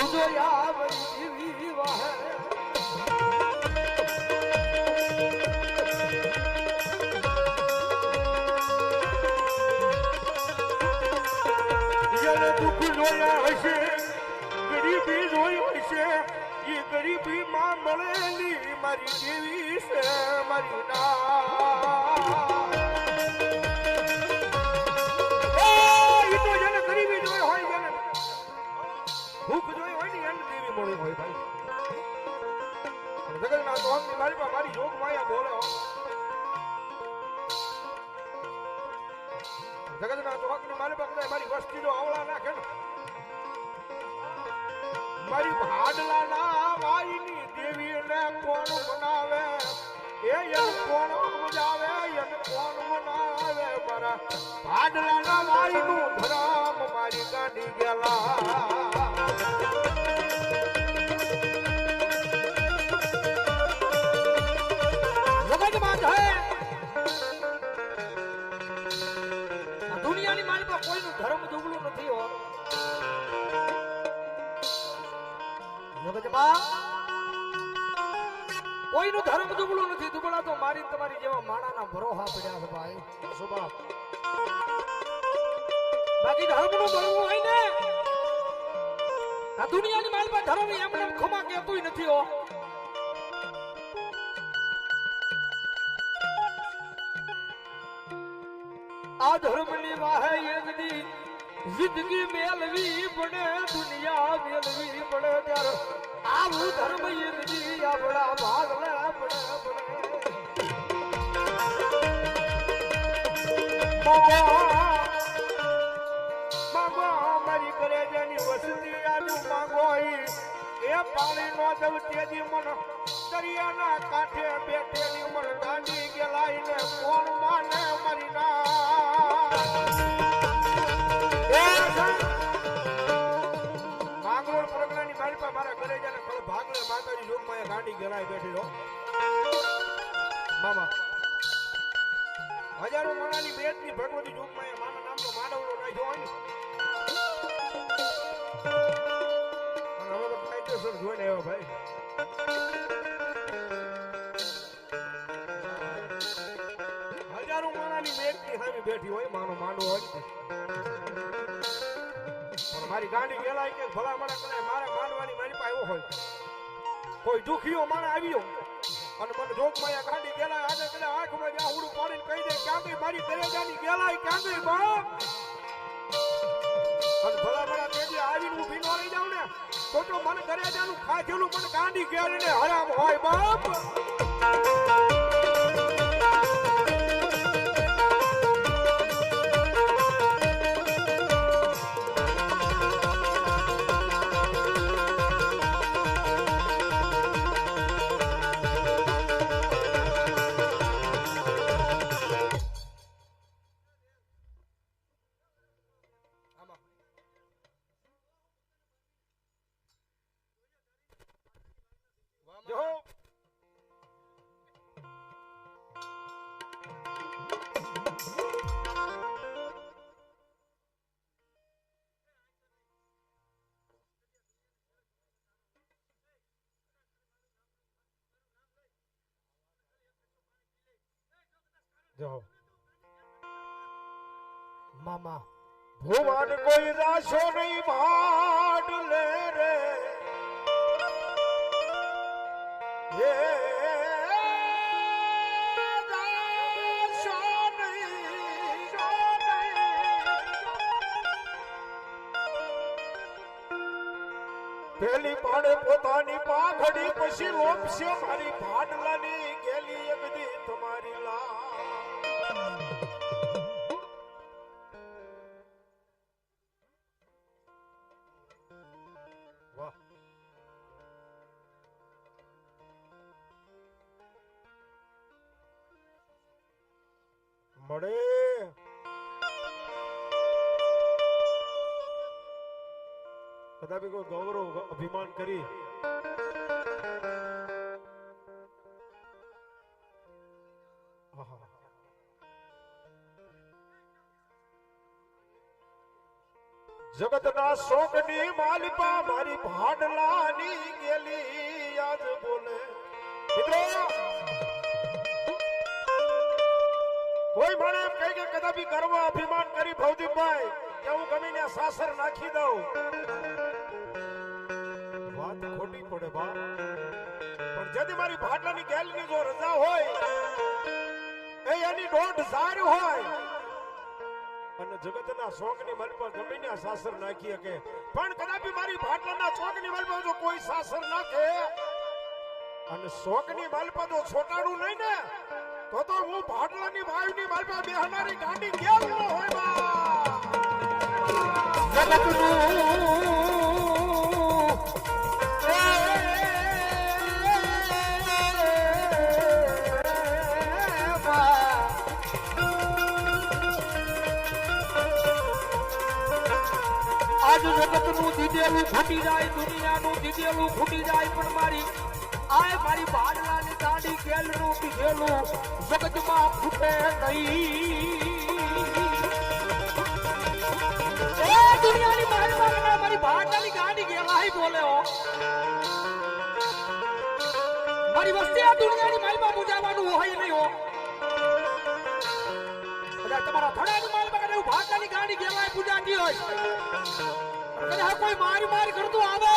જોયા જીવી વાહે જેને દુઃખ જોયા હશે ગરીબી જોઈ હશે એ ગરીબી માં મળેલી મારી દેવી છે મારી તો જેને ગરીબી જોઈ હોય જેને ભૂખ જોઈ હોય ને એને દેવી મળી હોય ભાઈ જગતના તો મારી પાસે મારી જોગ માયા બોલે જગતના ચોક ની મારી પાસે મારી વસ્તી નો અવળા નાખે ને મારી ભાડલા ના વાઈ ની દેવી ને કોણ બનાવે એને કોણ બજાવે એને કોણ બનાવે મારા ભાડલા ના વાઈ નું ધરામ મારી ગાડી ગયેલા જગતમાં જાય દુનિયાની મારી પાસે કોઈનું ધર્મ દુબળું નથી હો કોઈનું ધર્મ દુબળું નથી દુબળા તો મારી તમારી જેવા માણાના ભરોહા પડ્યા છે ભાઈ સુબા બાકી ધર્મ નું બળવું હોય ને આ દુનિયાની મારી પાસે ધર્મ એમને ખમા કેતું નથી હો આ ધર્મની વાહે એકદી જિંદગી મેલવી પડે દુનિયા મેલવી પડે ત્યારે આવું ધર્મ એકદી આપણા ભાગલે પડે માગો મારી કરે જેની વસતી આનું માગો એ પાણી નો દવ તેજી મન દરિયાના કાંઠે બેઠેલી મન ગાંડી ગેલાઈને કોણ માને મારી ના માંગરોળ પ્રગલાની મારી પાસે મારા ઘરે જઈને ખળ ભાગલે માતાજી જોગમાં ગાંડી ગેલાઈ બેઠી રહો મામા હજારો માણાની બેટની ભગવતી જોગમાં માના નામ તો માનવનો નાખ્યો હોય ને અને હવે તો કાયદેસર જોઈને આવ્યો ભાઈ હજારો માણાની બેટની સામે બેઠી હોય માનો માંડવો હોય પણ મારી ગાંડી ગેલાઈ કે ભલા માણા કરે મારે માંડવાની મારી પાસે આવ્યો હોય કોઈ દુખીઓ માણા આવ્યો અને મને જોગમાં ગાંડી ગેલાઈ આજે કદાચ આંખમાં જ્યાં ઉડું પાડીને કહી દે ક્યાં ગઈ મારી કરેજાની ગેલાઈ ક્યાં ગઈ બાપ અને ભલા મારા તેજી આવીને ઊભી ન રહી જાવ ને તો મને કરેજાનું ખાધેલું મને ગાંડી ગેલીને હરામ હોય બાપ જાઓ મામા ભુવન કોઈ રાશો નહીં ભાડ લે રે એ રાશો નહીં પેલી પાડે પોતાની પાઘડી પછી લોપશે મારી ભાડલાની ગેલી એકદી તમારી લા મળે કદાપી કોઈ ગૌરવ અભિમાન કરી જગતના શોકની માલિપા મારી ભાડલાની ગેલી યાદ બોલે મિત્રો કોઈ મને એમ કહે કે કદાપી ગર્વ અભિમાન કરી ભવદીપભાઈ કે હું ગમીને સાસર નાખી દઉં વાત ખોટી પડે બા પણ જેથી મારી ભાડલાની ગેલની જો રજા હોય એ એની દોઢ ઝાર હોય અને જગતના શોકની મલપા ગમીને સાસર નાખી શકે પણ કદાપી મારી ભાડલાના ચોકની મલપા જો કોઈ સાસર નાખે અને શોકની મલપા તો છોટાડું નહીં ને તો હું ભાડલાની વાયુની મલપા બેહનારી ગાંડી કેમ ન હોય બા જગતનું દીધેલું ખૂટી જાય દુનિયાનું દીધેલું ખૂટી જાય પણ મારી ભાડલાની ગાડી કેલનું દીધેલું જગતમાં ખૂટે નહીં એ દુનિયાની મારી ભાડલાની ગાડી કેલાય બોલે હો મારી વસ્તી આ દુનિયાની માલમાં મુજાવાનું હોય નહીં હો તમારા થડાની માલમાં કદાચ ભાડલાની ગાડી કેલાય પૂજાતી હોય કદાચ કોઈ મારી કરતું આવે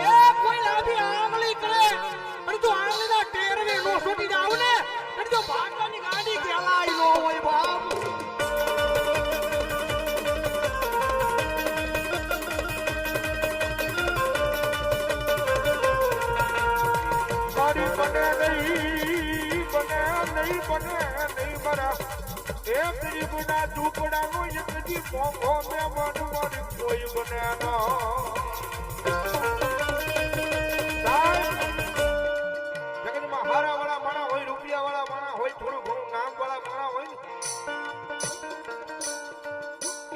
એ કોઈ લાભી આમલી કરે અને તું આમલીના ટેરવે નો છૂટી જાવ ને અને જો ભાગવાની ગાડી કેલાય નો હોય બાપ મારી બને નહીં મારા એ ગરીબના ઝૂંપડાનો એકજી મોંઘો મહેમાન મારી કોઈ બને ના જગતમાં હારા વાળા માણા હોય રૂપિયા વાળા માણા હોય થોડું ઘણું નામ વાળા માણા હોય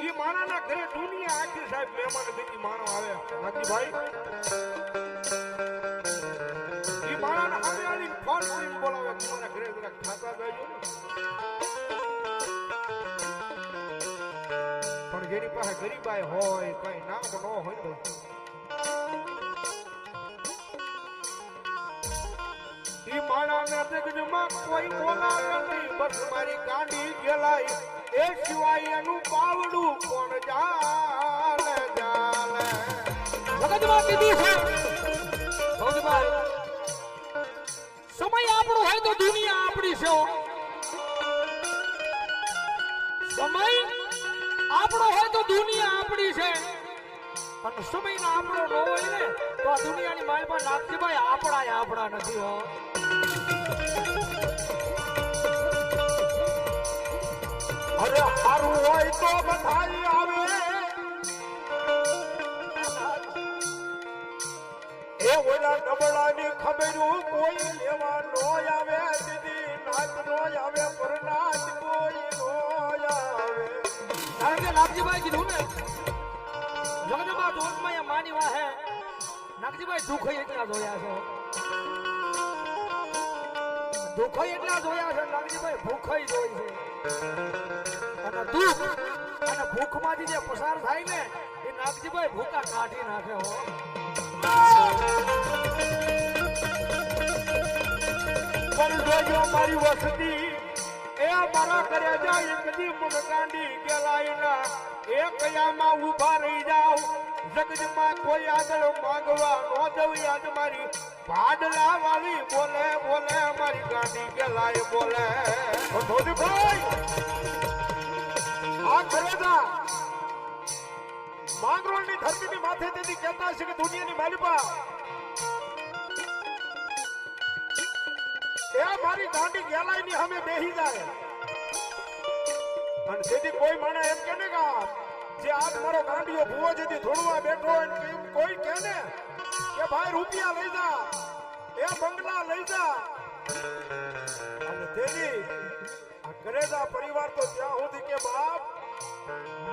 એ માણાના ઘરે દુનિયા આખી સાહેબ મહેમાન બીજી માણો આવે નાકી ભાઈ એ માણાના સામે આવીને ફોન કરીને બોલાવે તમારા ઘરે જરા ખાતા બેજો ને પણ જેની પાસે ગરીબાઈ હોય કઈ નામ ન હોય તો ઈ માણાને જગજમાં કોઈ બોલાવે નહીં બસ મારી ગાંડી ગેલાય એ સિવાય એનું પાવડું કોણ જાલે જગતમાં કીધી છે ભૌજીભાઈ સમય આપણો હોય તો દુનિયા આપણી છે સમય આપણો હોય તો દુનિયા આપણી છે અને સમયના આપણો ન હોય ને તો આ દુનિયાની માલમાં નાગજીભાઈ આપણા નથી હો અરે હારું હોય તો બધાઈ આવે એ ઓલા નબળાની ખબરું કોઈ લેવા નો આવે દીદી નાચ નો આવે પરનાચ કોઈ નો આવે કારણ કે નાગજીભાઈ કીધું ને જગદંબા દોષમાં એ માની વાહે નાગજીભાઈ દુઃખ એટલા જોયા છે દુઃખ એટલા જોયા છે નાગજીભાઈ ભૂખ જોઈ છે અને દુઃખ અને ભૂખમાંથી જે પસાર થાય ને એ નાગજીભાઈ ભૂકા કાઢી નાખે હો પણ જોજો મારી વસતી એ મારા ઘરે જાય કદી મુગકાંડી ગેલાઈના એ કયામાં ઊભા રહી જાવ જગજમાં કોઈ આગળ માંગવા નો દઉં યાદ મારી ભાડલા વાળી બોલે બોલે મારી ગાંડી ગેલાય બોલે ભાઈ આ ખરેદા માંગરોળની ધરતીની માથે તેથી કહેતા છે કે દુનિયાની માલિપા એ મારી ગાંડી ગેલાઈની સામે બેહી જાય અને તેથી કોઈ માણે એમ કે ને જે આજ મારો ગાંડીઓ ભૂવો જેથી ધોળવા બેઠો હોય કોઈ કહે ને કે ભાઈ રૂપિયા લઈ જા એ બંગલા લઈ જા અને તેથી આ કરેજા પરિવાર તો ત્યાં સુધી કે બાપ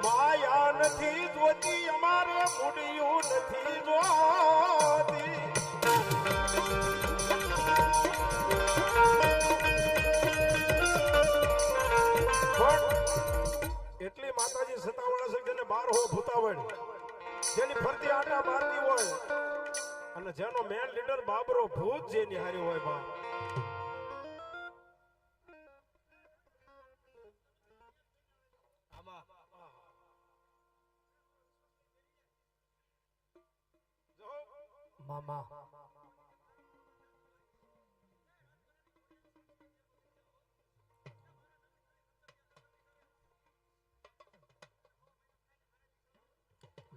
માયા નથી જોતી અમારે મૂડિયું નથી જોતી એટલી માતાજી સતાવણા છે જેને 12 ભૂતાવણ અને જેનો મેન લીડર બાબરો ભૂત જેની હારી હોય બા મામા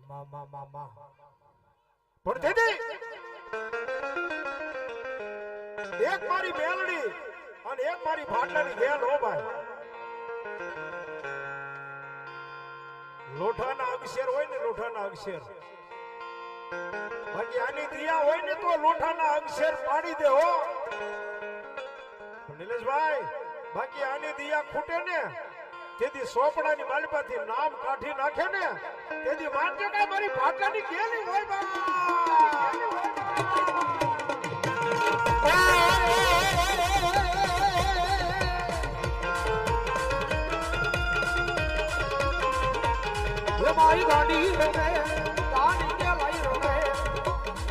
મામા મામા પણ દીદી એક મારી મેલડી અને એક મારી ભાટલાની ગેલ હો ભાઈ લોઠાના અક્ષર હોય ને લોઠાના અક્ષર બાકી આની દિયા હોય ને તો લોઠાના અક્ષર પાડી દે હો નિલેશભાઈ બાકી આની દિયા ખૂટે ને તેથી સોપડાની માલિપાથી નામ કાઢી નાખે ને તેથી માનજો કે મારી ભાટલાની ગેલી હોય બા મારી ગાડી